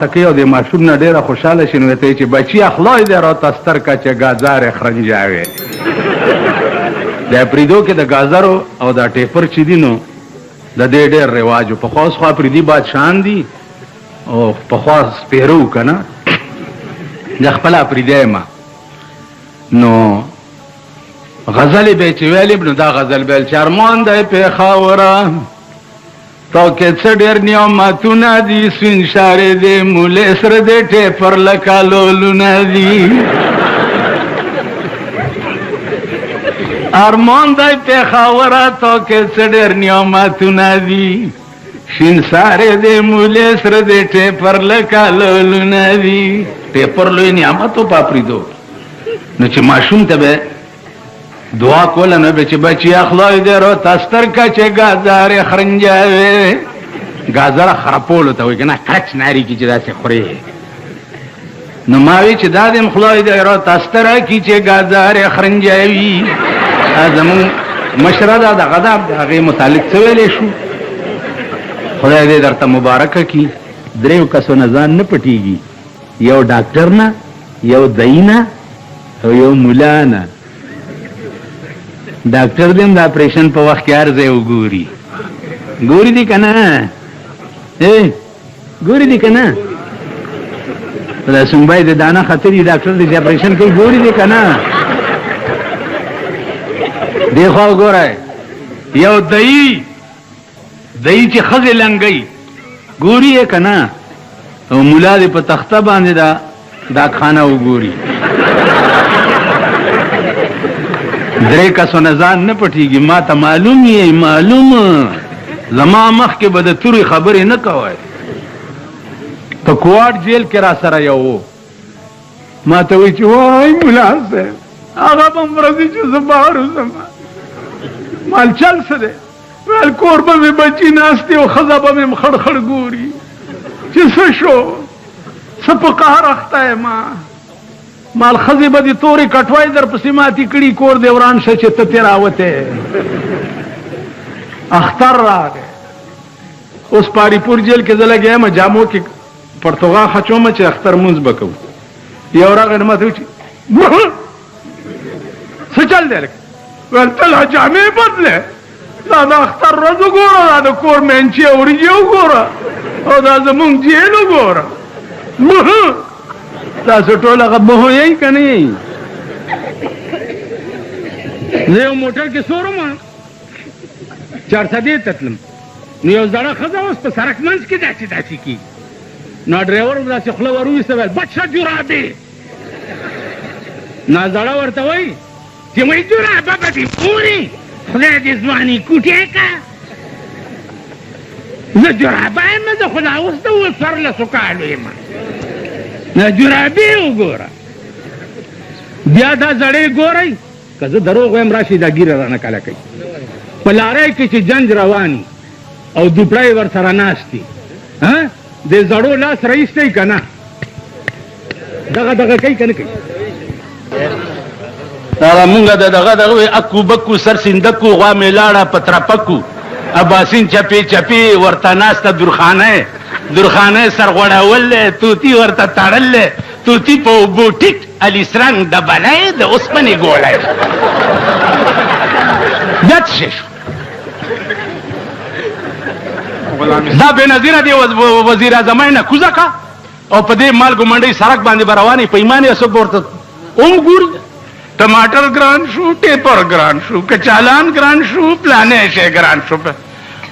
تکي او د ماشوم نه ډیره خوشاله شي نو ته چې بچي اخلای دی را تستر کا چې گازار خرنجاوي د پریدو کې د گازارو او د ټیپر چې دي نو د دې ډېر رواج په خاص خوا پریدي بادشاہان دي او په خاص پیرو کنه د خپل پریدي ما نو غزل به چې ویل ابن دا غزل بل چرمان د په خاورا تو کې څه ډېر نعمتونه دي سین شارې دې مولې سره دې ټیپر لکالولونه دي ارمان دای په خاورا تو کې څه ډېر نعمتونه دي سین شارې دې مولې سره دې ټیپر لکالولونه دي ټیپر لوی نعمتو پاپری دو نو چې ماشوم ته به دعا کوله نو به چې بچي اخلای دی رو تستر کا چې گازار خرنجاوي گازار خرپول ته وي کنه کچ ناری کی چې داسې خوري نو ماوي چې دادم خلای دی رو تستر کی چې گازار خرنجاوي ازمو مشردا د غضب هغه متعلق څه ویلې شو خدای دې درته مبارک کی دریو کسو نه ځان نه پټیږي یو ډاکټر نه یو داینا او یو مولانا ډاکټر دې د اپریشن په وخت کې ارزه وګوري ګوري دي کنه ګوري دي کنه دا سنبای د دانا خطرې ډاکټر دې اپریشن کوي ګوري دي کنه دیکھو ګورای یو دای چې خزه لنګي ګوري یې کنه او مولا دې په تخته باندې دا خانه وګوري درې کسو نه ځان نه پټیږي ما ته معلوم یې معلوم زما مخ کې به د تورې خبرې نه کوئ په کوارټ جیل کې را سره یو ما ته وایي چې وای ملا صاحب هغه به م ورځي چې زه بهر وځم مال چل څه دی ویل کور به مې بچي ناست دي او ښځه به مې خړ خړ ګوري چې څه شو څه په قهر اخته یم مال خزی با دی توری کټوای در پسی ماتی کڑی کور دی وران شا چه تتی راوته اختر را گئے اس پاری پور جیل کے زلہ گیا ما جامو کی پرتوغا خچو ما چه اختر منز بکو یو را گئے نمات ہوچی سچل دے لکھ ویلتلا جامع بدلے دا اختر رزو گورا دا کور مینچی اوری جیو گورا او دا زمون جیلو گورا تاسو ټول هغه مه یې کنه زه یو موټر کې سورم 400 تتلم نو یو ځړه خزه اوس په سرک منځ کې داسې کی نو ډرایور داسې خوله وروسته ویل بچه جرابې نو ځړه ورته وایي چې وایي جرابه به دې پورې خدای دې ځواني کوټې کا زه جرابه یم زه خو لا اوس د 14 کالو یم نه جرابې وګوره بیا دا زړې ګورئ که زه دروغ وایم راشي دا ګیره رانه کله کوي په لارۍ کې چې جنج رواني او دوپړی ورسره ناست دي د زړو لاس رایستی که نه دغه کوي که نه کوي هغه مونږ د دغه وی اکو بکو سر سیندکو غوا مې لاړه په ترپکو اباسین چپې چپې ورته ناسته درخانه سرغوړول توتی ورته تړل توتی په بوټیک علي سرنګ د بلای د اوسپنې ګولای دات شو دا بنظیره دی وزیر اعظم نه کوزه کا او په دې مالګو منډي سړک باندې رواني پیمانه اسو ورته ګور ټماټر ګران شو ټیپر ګران شو کچالان ګران شو پلانې شي ګران شو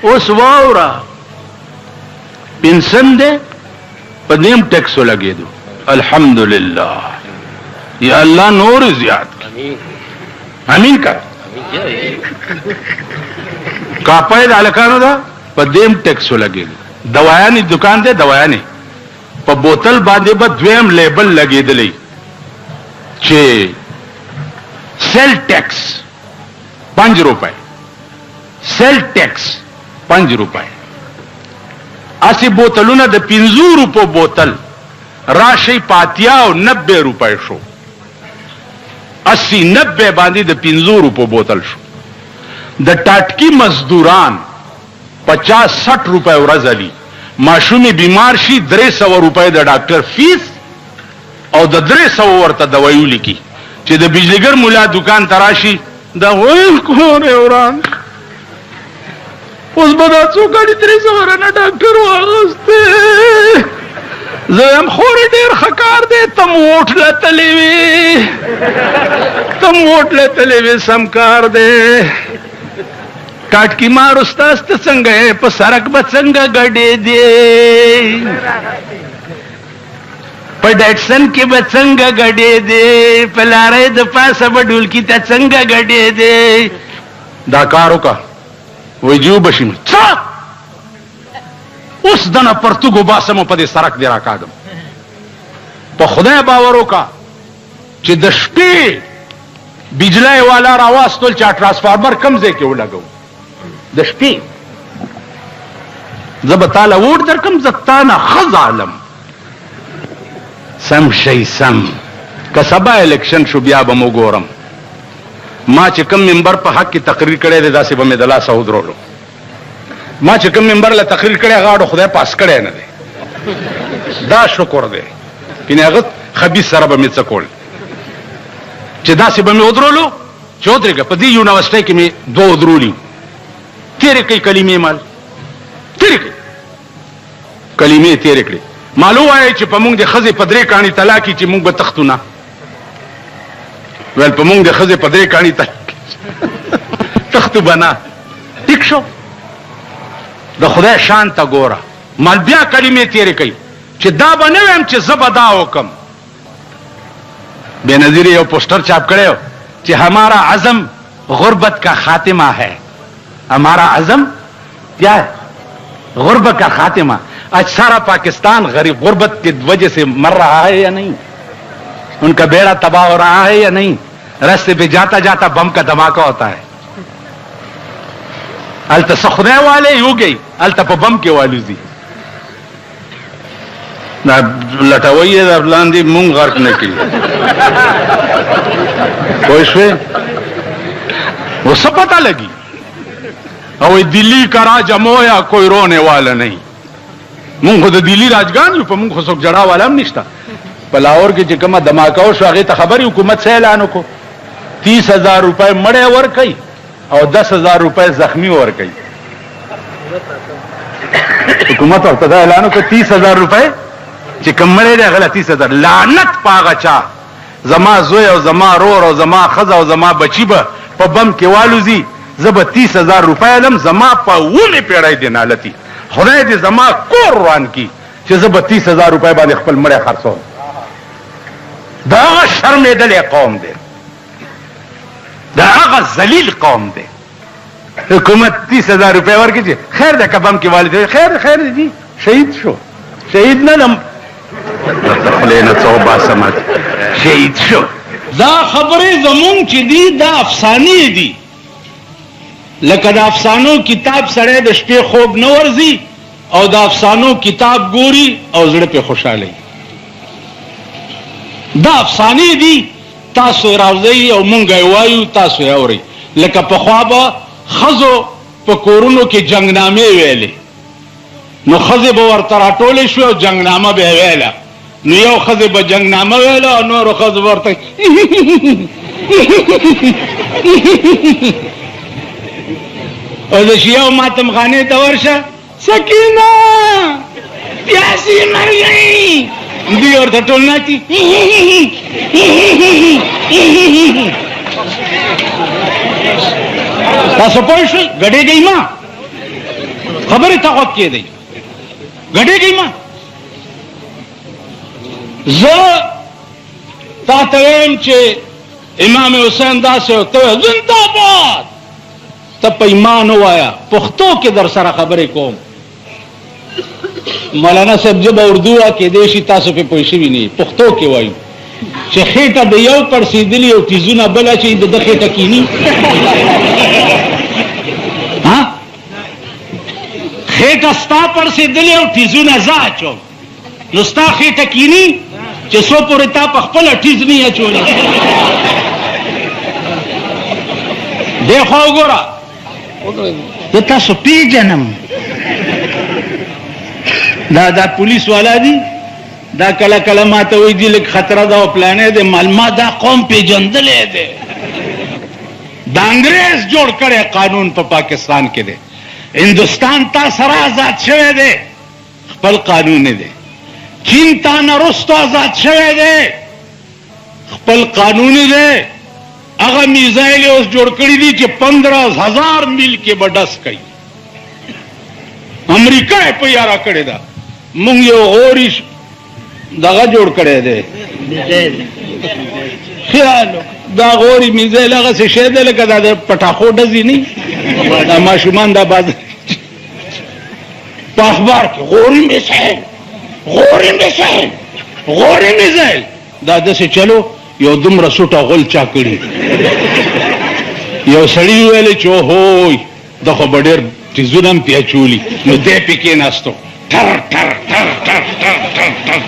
اوس واورا پنسن دے پا نیم ٹیکسو لگے دو الحمدللہ یا اللہ نور زیاد کی امین کر کاپای دا لکانو دا پا نیم ٹیکسو لگے دو دوایانی دکان دے دوایانی پا بوتل باندے با دویم لیبل لگے دلی چھے سیل ٹیکس 5 روپے سیل ٹیکس 5 روپے اسی بوتلونه د 50 روپو بوتل راشي پاتیا او 90 روپے شو 80-90 باندې د 50 روپو بوتل شو د ټاټکی مزدوران 50-60 روپے ورځ علی ماشومی بیمار شي 300 روپۍ د ډاکټر فیس او د 300 ورته دوايو لیکي چې د بجلیګر مولا دکان تراشي دا وایي کور اوران اوس به دا څو غړي 300 ورنه ډاکټر واغسته زم خور ډیر خکار دی تم وټ لتلې وی سم کار دی کاټ کی مار استاد ته څنګه په سرک به څنګه غړې دی په ډټسن کې به څنګه غړې دی په لارې د پاسه به ډول کې ته څنګه غړې دی دا کارو کا وجو بشم اوس دنه پرتګو باسمو په دې سرک دی راکاږم په خدای باور وکا چې د شپې بجلی والا راواستل چې ترانسفارمر کم ځای کې ولګو د شپې زه به تاله ووټ درکم زه تانه ښه ظالم سم شي سم که سبا الیکشن شو بیا به مو ګورم ما چې کوم ممبر په حق کې تقریر کړی دی داسې به مې د لاسه ودرولو ما چې کوم ممبر له تقریر کړی هغه خدای پاس کړی نه دی دا شکر دی کنه هغه خبيث سره به مې څه کول چې داسې به مې ودرولو چې ودرېږه په دې یونیورسټۍ کې مې دوه ودرولي تېرې کوي کلمې مال تېرې کوي کلمې تېرې کړې مالو وایي چې په موږ د ښځې په 3 کاڼي طلاق چې موږ به تختو نه ویل په موږ د ښځې په 3 کاڼي تختو به نه ټیک شو د خدای شان ته ګوره مال بیا کلمې تېرې کوي چې دا به نه ویم چې زه به دا وکم بے نظیر یو پوسټر چاپ کړی چې ہمارا عزم غربت کا خاتمہ ہے ہمارا عزم کیا ہے غربت کا خاتمہ آج سارا پاکستان غریب غربت کی وجہ سے مر رہا ہے یا نہیں ان کا بیڑا تباہ ہو رہا ہے یا نہیں راستے پہ جاتا جاتا بم کا دھماکہ ہوتا ہے التا سخنے والے ہو گئی التا پا بم کے والو دی لٹاوئی ہے لاندی مونگ غرق نے کی کوئی شوئے وہ سب پتہ لگی او دلی کا راج امویا کوئی رونے والا نہیں مونږ خو د دلی راجګان یو په مونږ خو څوک جړا والا هم نشته په لاهور کې چې کومه دماکه وشو هغې ته خبرې حکومت څه اعلان وکړو 30,000 روپۍ مړی ورکوي او 10,000 روپۍ زخمی ورکوي حکومت ورته دا اعلان وکړو 30,000 روپۍ چې کوم مړی دی هغه له 30,000 لعنت په هغه چا زما زوی او زما رور او زما ښځه او زما بچي به په بم کې والوځي زه به 30,000 روپۍ علم زما په 19 پیړۍ دی نالتي خدای دې زما کور روان کی چې زه به 30,000 روپۍ باندې خپل مړی خرڅوم دا هغه شرمېدلی قوم دی دا هغه ذلیل قوم دی حکومت 30,000 روپۍ ورکړي چې خیر دی که بم کې والي خیر دی شهید شو شهید نه لم خولې نه څه وباسم شهید شو دا خبرې زمونږ چې دي دا افسانې دي لکه د افسانو کتاب سړی د شپې خوب نه ورځي او د افسانو کتاب ګوري او زړه پې خوشحاله دا افسانې دي تاسو یې راوځئ او مونږ یې وایو تاسو یې اورئ لکه پخوا به ښځو په کورونو کې جنګنامې ویلې نو ښځې به ورته راټولې شوې او جنګنامه به یې ویله نو یو ښځې به جنګنامه ویله او نورو ښځو به ورته او د شیعو ماتم خانې ته ورشه سکینه پیاسې مر گئی دوی ورته ټول ناچي تاسو پوه شئ ګډېږئ ما خبرې ته غوږ کېدئ ګډېږئ ما زه تا ته وایم چې امام حسین داسې ورته ویل زنده‌باد ته په ایمان ووایه پښتو کې در سره خبرې کوم مولانا صاحب زه به اردو کېدی شي تاسو پې پوه شوي نه پښتو کې وایو چې خېټه د یو پړسېدلي او تیزونه بل اچوي د ده خېټه کیني خېټه ستا پړسېدلې او تیزونه زه اچوم نو ستا خېټه کیني چې څو پورې تا په خپله ټیز نه اچولی دې خوا وګوره زه تاسو پیژنم دا پولیس والا دي دا کله کله ماته وایي دي لږ خطره ده او پلانې دی ما دا قوم پیژندلی دی د انګریز جوړ کړی قانون په پاکستان کې دی هندوستان تا سره آزاد شوی دی خپل قانون دی چین تا نه رستو آزاد شوی دی خپل قانون دی هغه میزایل اوس جوړ کړي دي چې 15,000 میل کې به ډس کوي امریکا یې په یاره کړې ده مونږ یو غوري دغه جوړ کړی دی خیال دا غوري میزایل هغسې شی دی لکه دا د پټاخو ډزې نه دا ماشومان دا بازار په اخبار کې غوري میزایل غوري میزایل غوري میزایل دا داسې چلو یو دومره سوټه غول چا کړي یو سړي وویلې چې اوهوی دا خو به ډېر تیزونه هم پیاچولي نو دی پې کېناستو ټر ټر ټر ټر ټر ټر ټر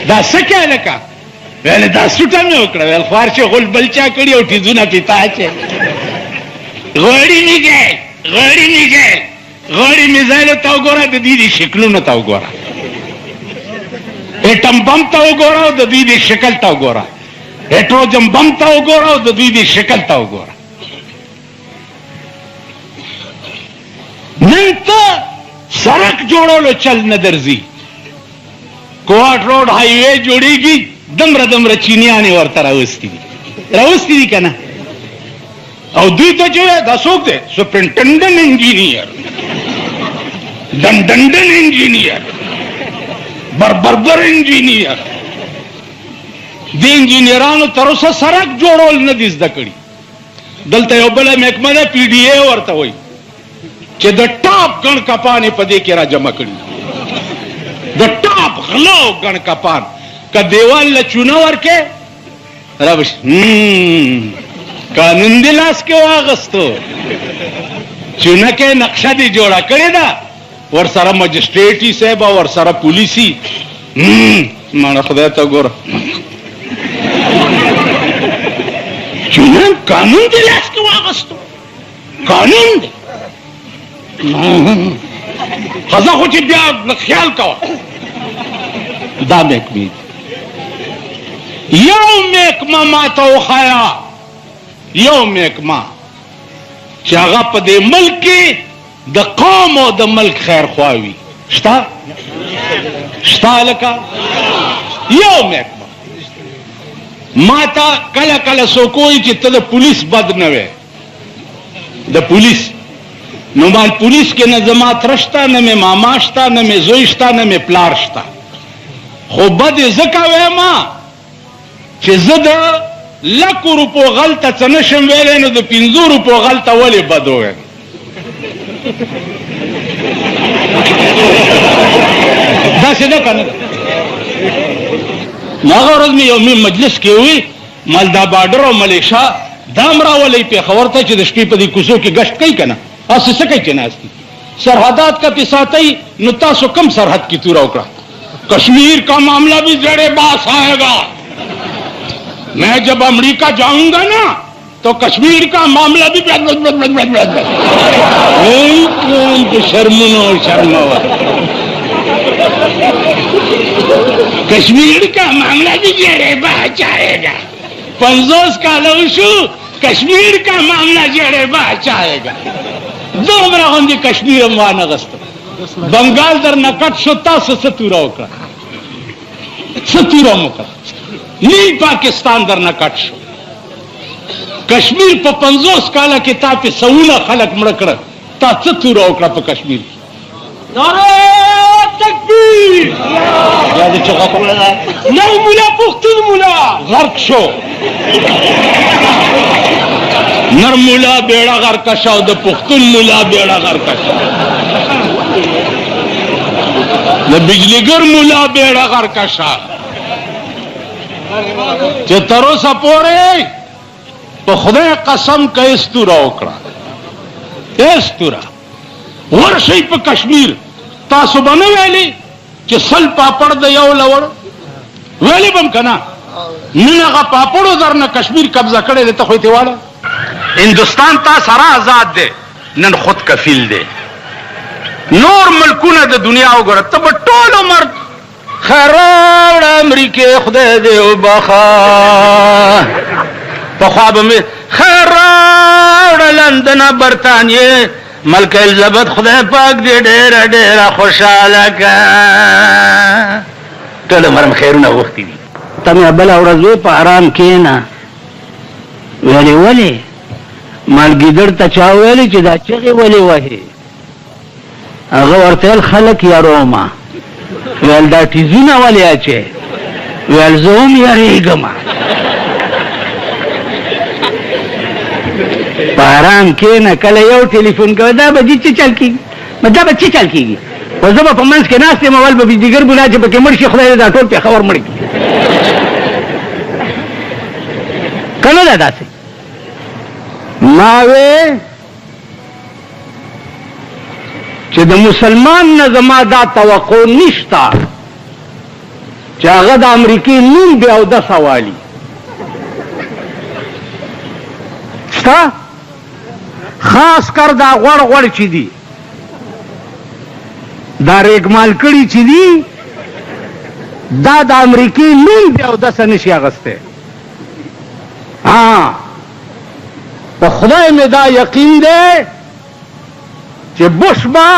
دا څه کې لکه ویلې دا سوټه مې وکړه ویل خوار چې غول بل چا کړي او تیزونه پې تا چې غوړي میزایل غوړي میزایل غوړي میزایلو ته وګوره د دې شکلونو ته وګوره ایټم بم ته وګوره او د دې شکل ته وګوره هیټروجن بم ته وګوره او د دې شکل ته وګوره نن ته سړک جوړولو چل نه درځي کوټ روډ های وے جوړیږي دمره دمره چینیانې ورته راوستي دي که نه او دوی ته چې دا څوک دی سپرنټنډنټ انجینیر ډنډنډن انجینیر بربر انجینیر د انجینیرانو تر اوسه سړک جوړول نه دي زده کړي دلته یو بله محکمه ده پی ډي اے ورته وایي چې د ټاپ ګڼ کپان یې په دې کې را جمع کړي د ټاپ غلو ګڼ کپان که دیوال له چونه ورکې رابش قانون دې لاس کې واغستو چونه کې نقشه دې جوړه کړې ده ورسره مجسټریټي صاحب او ورسره پولیسي ماړه خدای ته ګوره چونه قانون دې لاس کې واغستو قانون دی خزه خو چې بیا خیال کوه دا محکمې یو محکمه ما ته وښیه یو محکمه چې هغه په دې ملک کې د قوم او د ملک خیر خواوي شته لکه یو محکمه ما ته کله کله څوک وایي چې ته د پولیس بد نه وې د پولیس نو مال پولیس کې نه زما تره شته نه مې ماما شته نه مې زوی شته نه مې پلار شته خو بد یې ځکه وایم چې زه د 100 روپو غلطه څه نشم ویلی نو د 50 روپو غلطه ولې بد ووایم داسې ده که نه ده نو هغه ورځ مې یو مجلس کې وي مال دا باډر او ملیشا دا هم راولئ پېښور ته چې د شپې په دې کوڅو کې ګشت کوي که نه اسے سکے کے ناستی سرحدات کا پساتی نو تاسو کم سرحد کی تورا اکڑا کشمیر کا معاملہ بھی زیر باس آئے گا میں جب امریکہ جاؤں گا نا تو کشمیر کا معاملہ بھی کشمیر کا معاملہ بھی زیر باس آئے گا 50 کالو شو کشمیر کا معاملہ زیر باس آئے گا دومره غوندې کشمیر هم وانغسته بنګال در نه کټ شو تاسو څه توره وکړه څه توره مو وکړه نیم پاکستان در نه کټ شو کشمیر په 50 کاله کې تا پې سوونه خلک مړه کړه تا څه توره وکړه په کشمیر کې نعره تکبیر یا دې چغه کوله نو مولا پښتون مولا غرق شو نر مولا بیڑا غر کشا او د پختون مولا بیڑا غر کشا د بجلیګر مولا بیڑا غر کشا چې تر اوسه پورې په خدای قسم که استوره وکړه استوره ورشئ په کشمیر تاسو به نه ویلي چې 100 پاپړ د یو لوړ ویلي به م که نه نن هغه پاپړو در نه کشمیر قبضه کړی دی ته خو یې واړه هندوستان تا سره آزاد دی نن خود کفیل دی نور ملکونه د دنیا وګوره ته به ټول عمر خیر راوړه امریکې خدای دې وبخه پخوا به مې خیر راوړه لندنه برطانیې ملکه الیزابت خدای پاک دې ډېره ډېره خوشحاله که ټول عمر مې خیرونه غوښتي دي ته مې بله ورځ وې په آرام کښېنه ویلې ولې مالګیدړ ته چا ویلې چې دا چغې ولې وهې هغه ورته ویل خلک یارومه ویل دا ټیزونه ولې اچې ویل زه هم یارېږم په آرام کښېنه کله یو ټلیفون کوه دا به چې چل کېږي دا به چې چل کېږي خو زه به په منځ کې ناست یم اول به بجلیګر بولا چې پکې مړ شي خدای دې دا ټول پېښور مړ کړي که نه ده داسې ما وې چې د مسلمان نه زما دا توقع نشته چې هغه د امریکې نوم بې اودسه والي شته خاص کر دا غوړ غوړ چې دي دا ریګمال کړي چې دي دا د امریکې نوم بې اودسه نشي اخیستی په خدای مې دا یقین دی چې بش به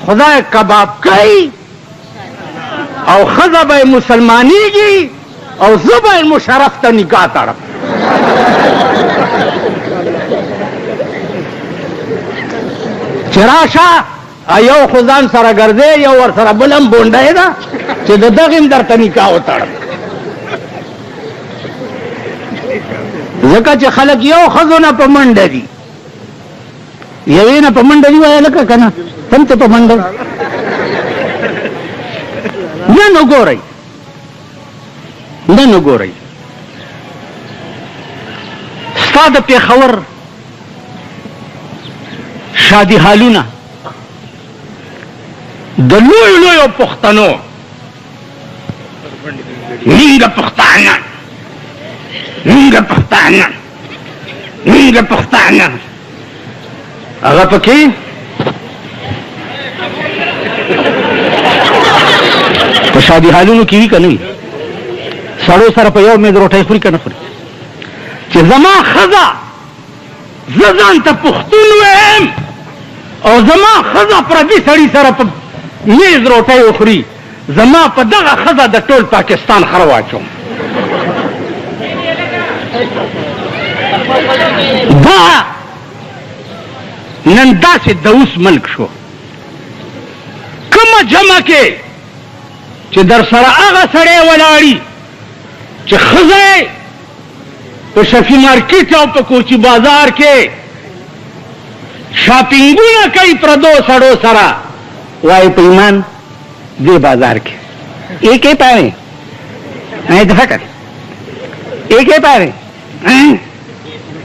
خدای کباب کوي او ښځه به یې مسلمانېږي او زه به یې مشرف ته نکاح تړم چې راشه یو خو ځان سره ګرځې یو ورسره بل هم بونډی ده چې د دغې هم درته نکاح وتړم ځکه چې خلک یو ښځو نه په منډه دي یوې نه په منډه دي وایه لکه که نه تم ته په منډه نن وګورئ نن وګورئ ستا د پېښور شادي حالونه د لویو لویو پښتنو مونږه پښتانه مونږه پښتانه مونږه پښتانه هغه پکې په شادي حالونو کې وي که نه وي سړو سره په یو میز روټۍ خوري که نه خوري چې زما ښځه زه ځان ته پښتون ویم او زما ښځه پردي سړي سره په میز روټۍ وخوري زما په دغه ښځه د ټول پاکستان خره واچوم دا نن داسې د اوس ملک شو کومه جمع کې چې در سره هغه سړی ولاړي چې ښځه په شفي مارکیټ او په کوچي بازار کې شاپینګونه کوي پردو سړو سره وایي په ایمان دې بازار کې ایک یې پاره دفع کر ایک یې پاره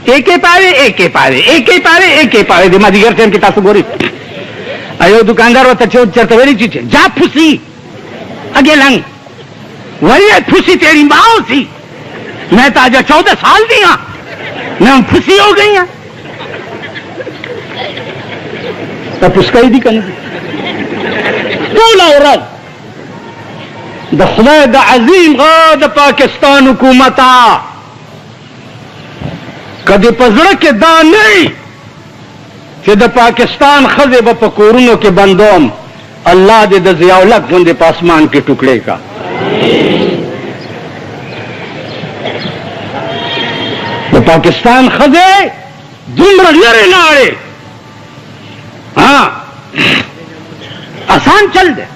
ایک یې پاره ایک یې پاره ایک یې پاره ایک یې پاره د مازدیګر ټایم کې تاسو ګورئ یو دکاندار ورته چېرته ویلي چې جا پھوسی اگے لنگ وہی پھوسی تیری ماں سی میں تو آج 14 سال دی ہاں میں پھوسی ہو گئی ہاں تو پھسکائی دی کنه ټول اوراد د خدای د عظیم غا د پاکستان حکومتا کدی پزړه کې دا نه چې د پاکستان ښځې به په کورونو کې بندوم الله دې د ضیاءالحق غوندې په اسمان کې ټوکړې کا د پاکستان ښځې دومره لرې لاړې آسان چل دی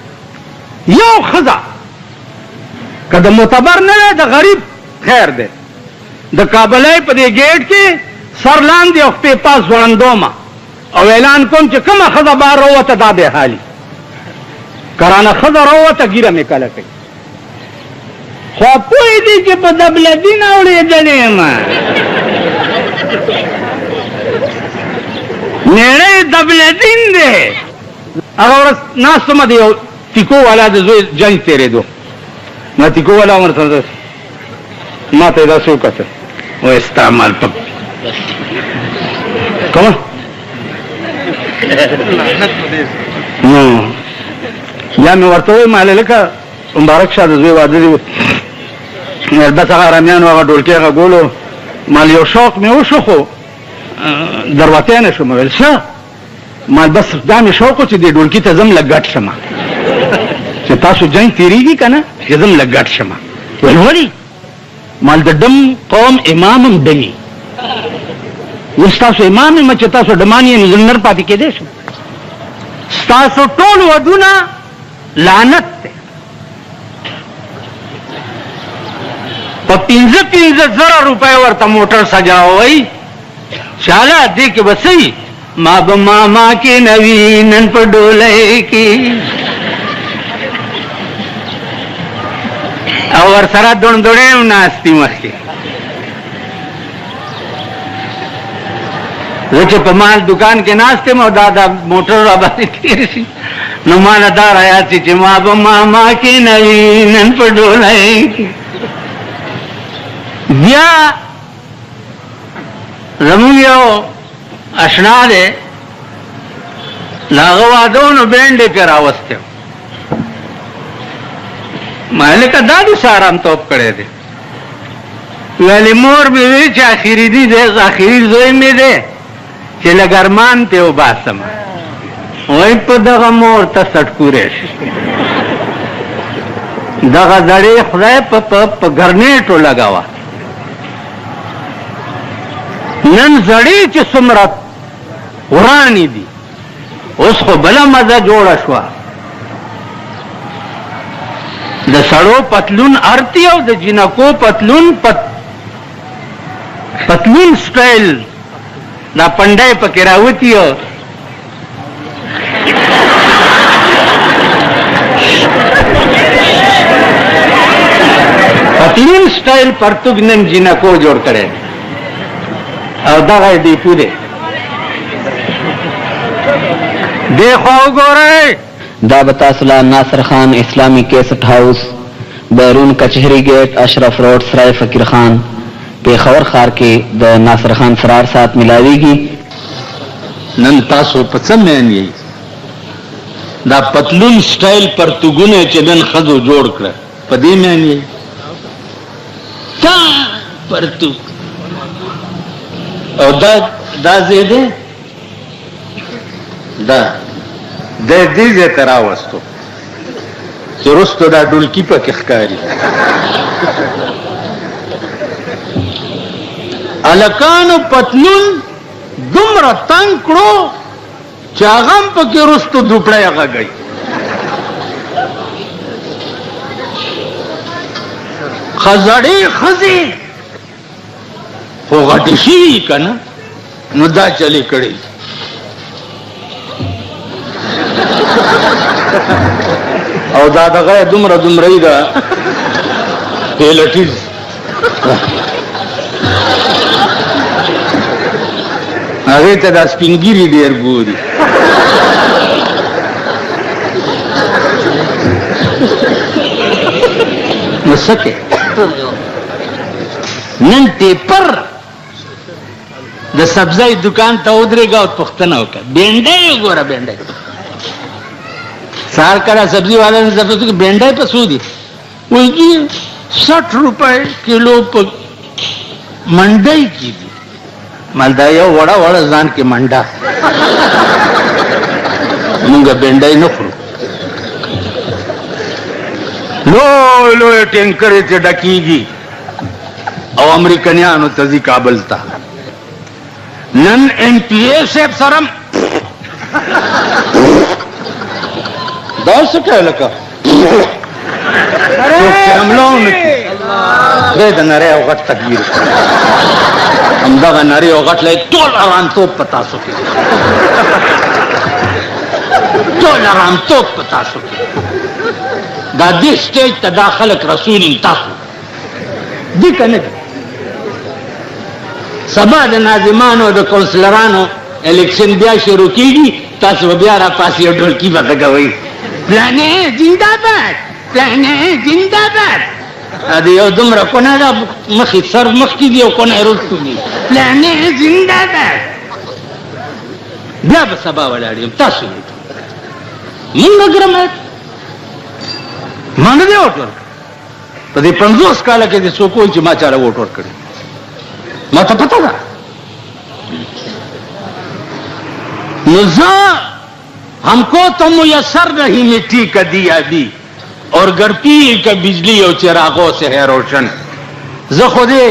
یو ښځه که د معتبر نه دی د غریب خیر دی د کابلۍ په دې ګیټ کې سر لاندې او خپې پاس ځوړندومه او اعلان کوم چې کومه ښځه بهر راووته دا بې حالي کرانه ښځه راووته ګیره مې کله کوي خو پوه دي چې په دبلدین اورېدلې یم نړۍ دبلدین دی هغه ورځ ناست ومه د یو تیکو والا د زوی جنج تېرېدو ما تیکو والا ورته ما ته یې داسې وکتل وایي ستا مال په کومه نو بیا مې ورته وویل مالې لکه مبارک شه د زوی واده دی بس هغه رامیانو هغه ډولکې هغه ګولو مال یو شوق مې وشو خو دروتی نه شوم ویل څه مال بس دا مې شوق و چې دې ډولکي ته ځم لږ ګډ شم چې تاسو جنګ تېرېږي که نه چې ځم لږ ګډ شم ویل ولې مال د ډم قوم امام هم ډمي اوس تاسو امام یم چې تاسو ډمان یې نو زه نر پاتې کېدی شم ستاسو ټول ودونه لعنت دی په 15,000 روپۍ ورته موټر سجاوئ چاله دې کې به صحیح ما به ماما کې نوي نن په ډولۍ کې او ورسره دوڼدوڼې هم ناستي مخکې زه چې په مال دکان کې ناست یم او دا موټر راباندې تېر شي نو ماله دا رایاد شي چې ما به ماما کې نوي نن په ډولۍ کې بیا زمونږ یو اشنا دی له هغه واده و نو بینډ یې پرې راوستی ما لکه دا دې څه ارامتوب کړی دی ویلې مور مې وی چې اخري دی اخري زوی مې دی چې لږ ارمان پې وباسم وایي په دغه مور ته سټکوری شي دغه زړې خدای په ګرنیټو لګوه نن زړې چې څومره ورانې دي اوس خو بله مزه جوړه شوه د سړو پتلون ارتی او د جنکو پتلون سټایل دا پنډای پکې راوتی او پتلون سټایل پرتګ نن جنکو جوړ کړي او دغه دی پوره دیکھو وګورئ دا بتاسلا ناصر خان اسلامی کیسٹ ہاؤس بیرون کچہری گیٹ اشرف روڈ سرائے فقیر خان پیښور ښار کې د ناصر خان فرار سات ملاویږي نن تاسو په څه مین یې دا پتلون سټایل پرتګونه چې نن ښځو جوړ کړه په دې مین یې تا پرتګ او دا زیده دا د دې ځای ته راوستو چې وروستو دا ډولکي پکې ښکاري هلکانو پتلون دومره تنګ کړو چې هغه هم پکې وروستو دوپړی غږوي زړې ښځې خو غټې شوي که نه نو دا چلې کړی او دا دغه دومره دومرهی ده پیلټیز هغې ته دا سپینګیري ډېر ګوري نو څه کې نن ټیپر د سبزی دکان ته ودرېږه او پوښتنه وکړه بینډۍ وګوره بینډۍ سار کړه سبزی والا نے ضرورت کہ بینڈائی پہ سو دی وہ 60 روپے کلو پہ منڈائی کی دی مالدہ یو وڑا وڑا زان کے منڈا مونگا بینڈائی نخرو لو ٹینکری تے ڈکی گی او امریکنیانو تزی کابل تا نن MP صاحب سرم دا څه کوي لکه حمله ونکړي خدای د نری او غټ تکبیر همدغه نری او غټ لای ټول ارامتوب په تاسو کې ټول ارامتوب په تاسو کې دا دې سټیج ته دا خلک رسولین تاسو دي که نه دي سبا د ناظمانو د کونسلرانو الیکشن بیا شروع کېږي تاسو بیا را پاسې یو ډولکي به غږوئ پلانې زنده‌باد پلانې زنده‌باد ادي یو دومره کونه دا مخې سر مخکې دی او کونه وروستو دي پلانې زنده‌باد بیا به سبا ولاړ یم تاسو مونږ ګرمه مانه دی ووټ ورکړ په دې 50 کاله کې د څوک وایي چې ما چاله ووټ ورکړی ما ته پته ده نو زه हमको तो मुयसर नहीं मिट्टी का दिया दी और घर पी का बिजली और चिरागों से है रोशन ज खुदे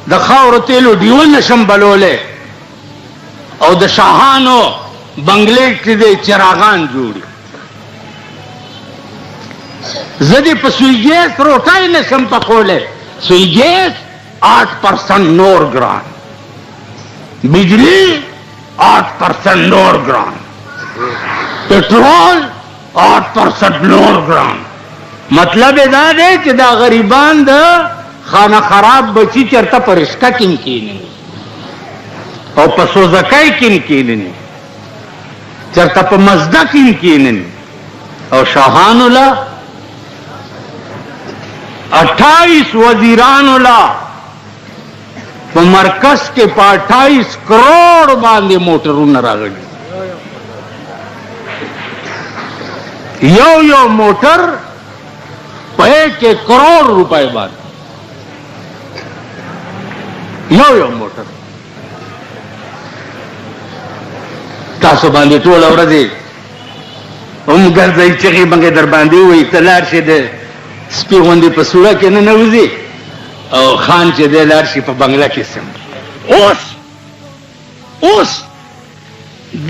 द खावर तेलो डीवन नशम बलोले और द शाहानो बंगले के दे चिरागान जोड़ी जदे पसुई गैस रोटाई नशम पकोले सुई गैस 8% नोर ग्रान बिजली 8% नोर ग्रान पेट्रोल 8% नोर ग्राम मतलब एदा दे چې دا غریبان د خانه خراب بچی چرته پرشکا کین کینی او په سوزکای کین کینی چرته په مزدا کین کینی او شاهان الله 28 وزیران الله په مرکز کې په 28 کروڑ باندې موټرونه راغلي یو موټر په 1 کروڑ روپے باندې یو موټر تاسو باندې ټول ورځې ګرځي چې باندې در باندې وي تلار شه د سپي غوندې په سوړه کې نه نوځي او خان چې د لار شي په بنگلا کې سم اوس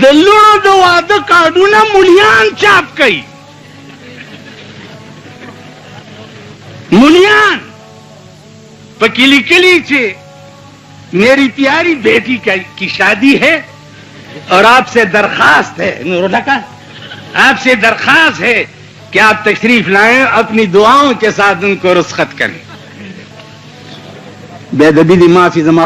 د لونو د واده کارډونه مليان چاپ کوي मुलियान पकीली कली से मेरी प्यारी बेटी की शादी है और आपसे दरखास्त है नूरुल्लाह का आपसे दरखास्त है कि आप तशरीफ लाएं अपनी दुआओं के साथ उनको रुस्खत करें बेदबी दी माफी जमा